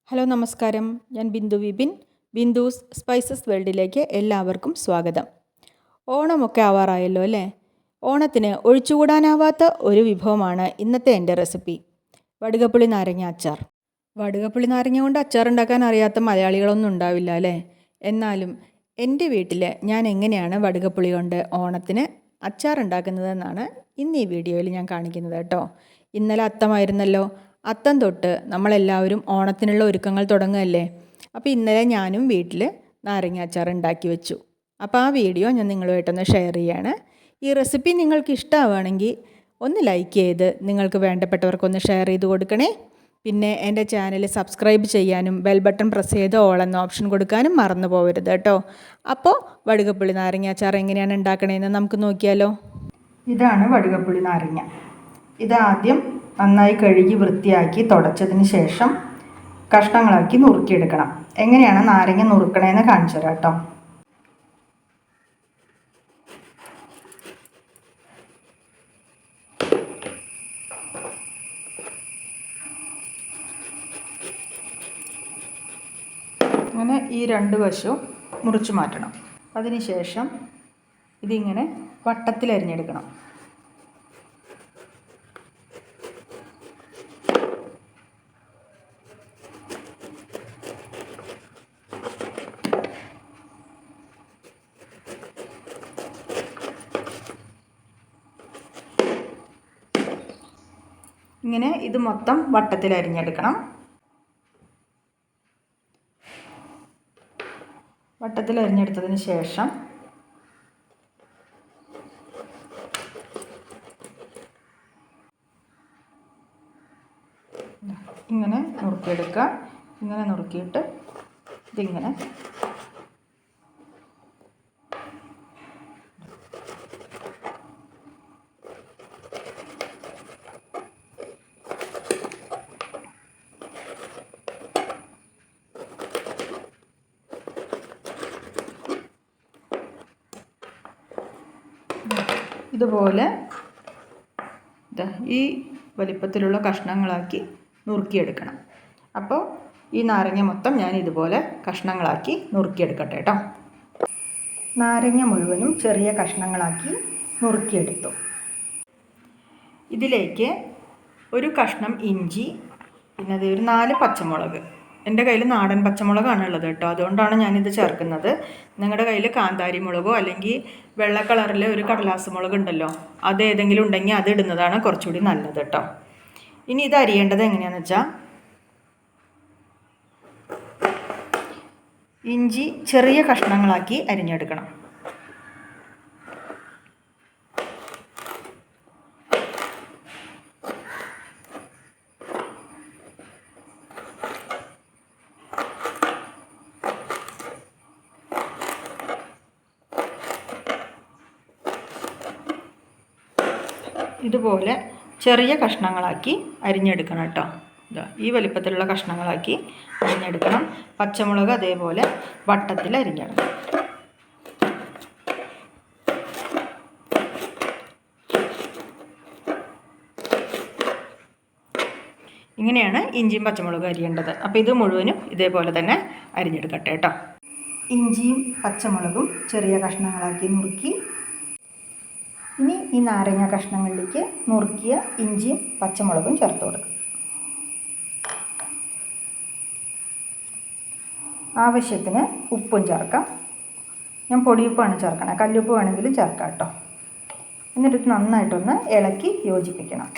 Hello നമസ്കാരം, ഞാൻ Bindu Vipin. ബിന്ദുസ് spices വേൾഡിലേക്ക് എല്ലാവർക്കും സ്വാഗതം. ഓണമൊക്കെ ആവാറായല്ലോ അല്ലേ? ഓണത്തിന് ഒഴിച്ചുകൂടാനാവാത്ത ഒരു വിഭവമാണ് ഇന്നത്തെ എൻ്റെ റെസിപ്പി, വടുകപ്പുളി നാരങ്ങ അച്ചാർ. വടുകപ്പുളി നാരങ്ങ കൊണ്ട് അച്ചാർ ഉണ്ടാക്കാൻ അറിയാത്ത മലയാളികളൊന്നും ഉണ്ടാവില്ല അല്ലേ? എന്നാലും എൻ്റെ വീട്ടിൽ ഞാൻ എങ്ങനെയാണ് വടുകപ്പുളി കൊണ്ട് ഓണത്തിന് അച്ചാർ ഉണ്ടാക്കുന്നതെന്നാണ് ഇന്ന് ഈ വീഡിയോയിൽ ഞാൻ കാണിക്കുന്നത് കേട്ടോ. ഇന്നലെ അത്തമായിരുന്നല്ലോ. അത്തം തൊട്ട് നമ്മളെല്ലാവരും ഓണത്തിനുള്ള ഒരുക്കങ്ങൾ തുടങ്ങുകയല്ലേ. അപ്പോൾ ഇന്നലെ ഞാനും വീട്ടിൽ നാരങ്ങ അച്ചാർ ഉണ്ടാക്കി വെച്ചു. അപ്പോൾ ആ വീഡിയോ ഞാൻ നിങ്ങളുമായിട്ടൊന്ന് ഷെയർ ചെയ്യാണ്. ഈ റെസിപ്പി നിങ്ങൾക്ക് ഇഷ്ടമാവുകയാണെങ്കിൽ ഒന്ന് ലൈക്ക് ചെയ്ത് നിങ്ങൾക്ക് വേണ്ടപ്പെട്ടവർക്കൊന്ന് ഷെയർ ചെയ്ത് കൊടുക്കണേ. പിന്നെ എൻ്റെ ചാനൽ സബ്സ്ക്രൈബ് ചെയ്യാനും ബെൽ ബട്ടൺ പ്രസ് ചെയ്ത് ഓൾ എന്ന ഓപ്ഷൻ കൊടുക്കാനും മറന്നു പോകരുത് കേട്ടോ. അപ്പോൾ വടുകപ്പുളി നാരങ്ങ അച്ചാർ എങ്ങനെയാണ് ഉണ്ടാക്കണതെന്ന് നമുക്ക് നോക്കിയാലോ. ഇതാണ് വടുകപ്പുളി നാരങ്ങ. ഇതാദ്യം നന്നായി കഴുകി വൃത്തിയാക്കി തുടച്ചതിന് ശേഷം കഷ്ണങ്ങളാക്കി നുറുക്കിയെടുക്കണം. എങ്ങനെയാണ് നാരങ്ങ നുറുക്കണേന്ന് കാണിച്ചു തരാം കേട്ടോ. അങ്ങനെ ഈ രണ്ട് വശവും മുറിച്ച് മാറ്റണം. അതിനുശേഷം ഇതിങ്ങനെ വട്ടത്തിൽ അരിഞ്ഞെടുക്കണം. ഇങ്ങനെ ഇത് മൊത്തം വട്ടത്തിൽ അരിഞ്ഞെടുക്കണം. വട്ടത്തിൽ അരിഞ്ഞെടുത്തതിന് ശേഷം ഇങ്ങനെ നുറുക്കിയെടുക്കുക. ഇങ്ങനെ നുറുക്കിയിട്ട് ഇതിങ്ങനെ ഇതുപോലെ ഈ വലിപ്പത്തിലുള്ള കഷ്ണങ്ങളാക്കി നുറുക്കിയെടുക്കണം. അപ്പോൾ ഈ നാരങ്ങ മൊത്തം ഞാൻ ഇതുപോലെ കഷ്ണങ്ങളാക്കി നുറുക്കിയെടുക്കട്ടെ കേട്ടോ. നാരങ്ങ മുഴുവനും ചെറിയ കഷ്ണങ്ങളാക്കി നുറുക്കിയെടുത്തു. ഇതിലേക്ക് ഒരു കഷ്ണം ഇഞ്ചി, പിന്നെ അത് ഒരു 4 പച്ചമുളക്. എൻ്റെ കയ്യിൽ നാടൻ പച്ചമുളകാണ് ഉള്ളത് കേട്ടോ, അതുകൊണ്ടാണ് ഞാനിത് ചേർക്കുന്നത്. നിങ്ങളുടെ കയ്യിൽ കാന്താരി മുളകോ അല്ലെങ്കിൽ വെള്ള കളറിലെ ഒരു കടലാസ് മുളക് ഉണ്ടല്ലോ, അത് ഏതെങ്കിലും ഉണ്ടെങ്കിൽ അത് ഇടുന്നതാണ് കുറച്ചുകൂടി നല്ലത് കേട്ടോ. ഇനി ഇത് അരിയേണ്ടത് എങ്ങനെയാണെന്ന് വെച്ചാൽ, ഇഞ്ചി ചെറിയ കഷ്ണങ്ങളാക്കി അരിഞ്ഞെടുക്കണം. ഇതുപോലെ ചെറിയ കഷ്ണങ്ങളാക്കി അരിഞ്ഞെടുക്കണം കേട്ടോ. ഈ വലിപ്പത്തിലുള്ള കഷ്ണങ്ങളാക്കി അരിഞ്ഞെടുക്കണം. പച്ചമുളക് അതേപോലെ വട്ടത്തിൽ അരിഞ്ഞെടുക്കണം. ഇങ്ങനെയാണ് ഇഞ്ചിയും പച്ചമുളകും അരിയേണ്ടത്. അപ്പോൾ ഇത് മുഴുവനും ഇതേപോലെ തന്നെ അരിഞ്ഞെടുക്കട്ടെ കേട്ടോ. ഇഞ്ചിയും പച്ചമുളകും ചെറിയ കഷ്ണങ്ങളാക്കി നുറുക്കി ഇനി ഈ നാരങ്ങ കഷ്ണങ്ങളിലേക്ക് നുറുക്കിയ ഇഞ്ചിയും പച്ചമുളകും ചേർത്ത് കൊടുക്കും. ആവശ്യത്തിന് ഉപ്പും ചേർക്കാം. ഞാൻ പൊടിയുപ്പാണ് ചേർക്കണത്, കല്ലുപ്പ് വേണമെങ്കിലും ചേർക്കാം കേട്ടോ. എന്നിട്ട് നന്നായിട്ടൊന്ന് ഇളക്കി യോജിപ്പിക്കണം.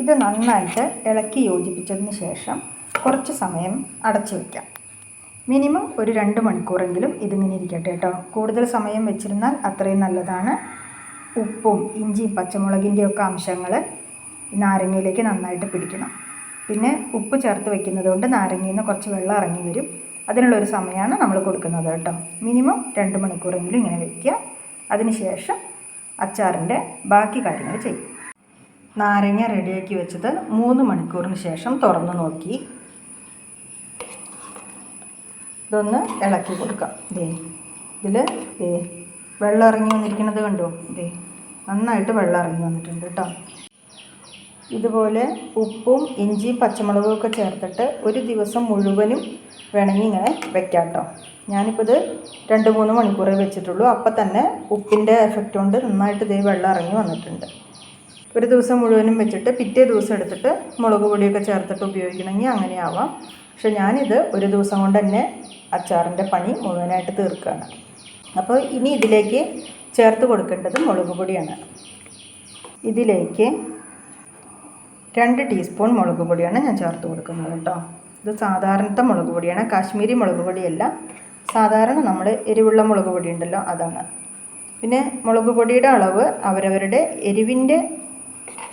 ഇത് നന്നായിട്ട് ഇളക്കി യോജിപ്പിച്ചതിന് ശേഷം കുറച്ച് സമയം അടച്ചു വയ്ക്കാം. മിനിമം ഒരു 2 മണിക്കൂറെങ്കിലും ഇതിങ്ങനെ ഇരിക്കട്ടെ കേട്ടോ. കൂടുതൽ സമയം വെച്ചിരുന്നാൽ അത്രയും നല്ലതാണ്. ഉപ്പും ഇഞ്ചിയും പച്ചമുളകിൻ്റെയൊക്കെ അംശങ്ങൾ നാരങ്ങയിലേക്ക് നന്നായിട്ട് പിടിക്കണം. പിന്നെ ഉപ്പ് ചേർത്ത് വയ്ക്കുന്നത് കൊണ്ട് നാരങ്ങയിൽ നിന്ന് കുറച്ച് വെള്ളം ഇറങ്ങി വരും. അതിനുള്ളൊരു സമയമാണ് നമ്മൾ കൊടുക്കുന്നത് കേട്ടോ. മിനിമം 2 മണിക്കൂറെങ്കിലും ഇങ്ങനെ വയ്ക്കുക. അതിനുശേഷം അച്ചാറിൻ്റെ ബാക്കി കാര്യങ്ങൾ ചെയ്യും. നാരങ്ങ റെഡിയാക്കി വെച്ചത് 3 മണിക്കൂറിന് ശേഷം തുറന്ന് നോക്കി. ഇതൊന്ന് ഇളക്കി കൊടുക്കാം. ഇതിൽ വെള്ളം ഇറങ്ങി വന്നിരിക്കുന്നത് കണ്ടോ? നന്നായിട്ട് വെള്ളം ഇറങ്ങി വന്നിട്ടുണ്ട് കേട്ടോ. ഇതുപോലെ ഉപ്പും ഇഞ്ചിയും പച്ചമുളകും ഒക്കെ ചേർത്തിട്ട് ഒരു ദിവസം മുഴുവനും വേണമെങ്കിൽ ഇങ്ങനെ വെക്കാം കേട്ടോ. ഞാനിപ്പോൾ ഇത് 2-3 മണിക്കൂറേ വെച്ചിട്ടുള്ളൂ. അപ്പം തന്നെ ഉപ്പിൻ്റെ എഫക്റ്റ് കൊണ്ട് നന്നായിട്ട് ഇതേ വെള്ളം ഇറങ്ങി വന്നിട്ടുണ്ട്. ഒരു ദിവസം മുഴുവനും വെച്ചിട്ട് പിറ്റേ ദിവസം എടുത്തിട്ട് മുളക് പൊടിയൊക്കെ ചേർത്തിട്ട് ഉപയോഗിക്കണമെങ്കിൽ അങ്ങനെ ആവാം. പക്ഷെ ഞാനിത് ഒരു ദിവസം കൊണ്ട് തന്നെ അച്ചാറിൻ്റെ പണി മുഴുവനായിട്ട് തീർക്കുകയാണ്. അപ്പോൾ ഇനി ഇതിലേക്ക് ചേർത്ത് കൊടുക്കേണ്ടത് മുളക് പൊടിയാണ്. ഇതിലേക്ക് 2 ടീസ്പൂൺ മുളക് പൊടിയാണ് ഞാൻ ചേർത്ത് കൊടുക്കുന്നത് കേട്ടോ. ഇത് സാധാരണത്തെ മുളക് പൊടിയാണ്, കാശ്മീരി മുളക് പൊടിയല്ല. സാധാരണ നമ്മൾ എരിവുള്ള മുളക് പൊടി ഉണ്ടല്ലോ, അതാണ്. പിന്നെ മുളക് പൊടിയുടെ അളവ് അവരവരുടെ എരിവിൻ്റെ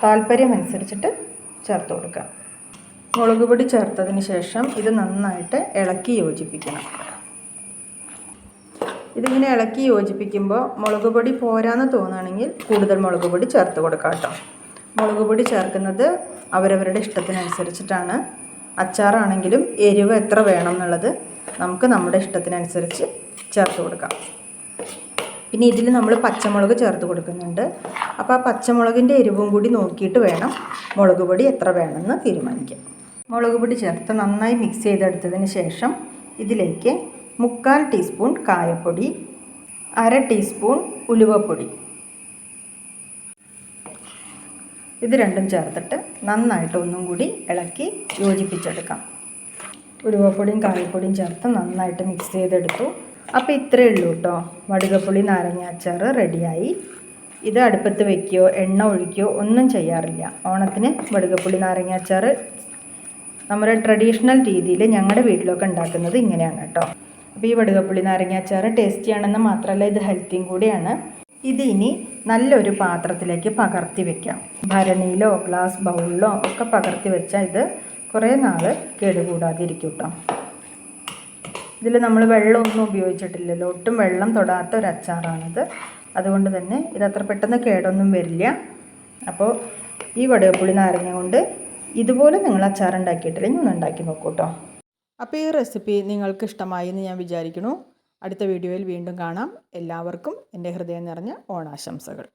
താല്പര്യമനുസരിച്ചിട്ട് ചേർത്ത് കൊടുക്കുക. മുളക് പൊടി ചേർത്തതിന് ശേഷം ഇത് നന്നായിട്ട് ഇളക്കി യോജിപ്പിക്കണം. ഇതിങ്ങനെ ഇളക്കി യോജിപ്പിക്കുമ്പോൾ മുളക് പൊടി പോരാന്ന് തോന്നുകയാണെങ്കിൽ കൂടുതൽ മുളക് പൊടി ചേർത്ത് കൊടുക്കാം കേട്ടോ. മുളക് പൊടി ചേർക്കുന്നത് അവരവരുടെ ഇഷ്ടത്തിനനുസരിച്ചിട്ടാണ്. അച്ചാറാണെങ്കിലും എരിവ് എത്ര വേണം എന്നുള്ളത് നമുക്ക് നമ്മുടെ ഇഷ്ടത്തിനനുസരിച്ച് ചേർത്ത് കൊടുക്കാം. പിന്നെ ഇതിൽ നമ്മൾ പച്ചമുളക് ചേർത്ത് കൊടുക്കുന്നുണ്ട്. അപ്പോൾ ആ പച്ചമുളകിൻ്റെ എരിവും കൂടി നോക്കിയിട്ട് വേണം മുളക് പൊടി എത്ര വേണമെന്ന് തീരുമാനിക്കാം. മുളക് പൊടി ചേർത്ത് നന്നായി മിക്സ് ചെയ്തെടുത്തതിന് ശേഷം ഇതിലേക്ക് 3/4 ടീസ്പൂൺ കായപ്പൊടി, 1/2 ടീസ്പൂൺ ഉലുവപ്പൊടി, ഇത് രണ്ടും ചേർത്തിട്ട് നന്നായിട്ട് ഒന്നും കൂടി ഇളക്കി യോജിപ്പിച്ചെടുക്കാം. ഉലുവപ്പൊടിയും കായപ്പൊടിയും ചേർത്ത് നന്നായിട്ട് മിക്സ് ചെയ്തെടുത്തു. അപ്പോൾ ഇത്രയേ ഉള്ളൂ കേട്ടോ. വടുകപ്പുളി നാരങ്ങ അച്ചാർ റെഡിയായി. ഇത് അടുപ്പത്ത് വയ്ക്കുകയോ എണ്ണ ഒഴിക്കുകയോ ഒന്നും ചെയ്യാറില്ല. ഓണത്തിന് വടുകപ്പുളി നാരങ്ങ അച്ചാർ നമ്മുടെ ട്രഡീഷണൽ രീതിയിൽ ഞങ്ങളുടെ വീട്ടിലൊക്കെ ഉണ്ടാക്കുന്നത് ഇങ്ങനെയാണ് കേട്ടോ. അപ്പോൾ ഈ വടുകപ്പുളി നാരങ്ങ അച്ചാർ ടേസ്റ്റിയാണെന്ന് മാത്രമല്ല ഇത് ഹെൽത്തിയും കൂടിയാണ്. ഇത് ഇനി നല്ലൊരു പാത്രത്തിലേക്ക് പകർത്തി വെക്കാം. ഭരണിയിലോ ഗ്ലാസ് ബൗളിലോ ഒക്കെ പകർത്തി വെച്ചാൽ ഇത് കുറേ നാൾ കേടുകൂടാതെ ഇരിക്കും കേട്ടോ. ഇതിൽ നമ്മൾ വെള്ളമൊന്നും ഉപയോഗിച്ചിട്ടില്ലല്ലോ, ഒട്ടും വെള്ളം തൊടാത്ത ഒരു അച്ചാറാണിത്. അതുകൊണ്ട് തന്നെ ഇത് അത്ര പെട്ടെന്ന് കേടൊന്നും വരില്ല. അപ്പോൾ ഈ വടുകപ്പുളി നാരങ്ങ കൊണ്ട് ഇതുപോലെ നിങ്ങൾ അച്ചാർ ഉണ്ടാക്കിയിട്ടില്ലെങ്കിൽ ഒന്ന് ഉണ്ടാക്കി നോക്കൂ കേട്ടോ. അപ്പോൾ ഈ റെസിപ്പി നിങ്ങൾക്ക് ഇഷ്ടമായി എന്ന് ഞാൻ വിചാരിക്കുന്നു. അടുത്ത വീഡിയോയിൽ വീണ്ടും കാണാം. എല്ലാവർക്കും എൻ്റെ ഹൃദയം നിറഞ്ഞ ഓണാശംസകൾ.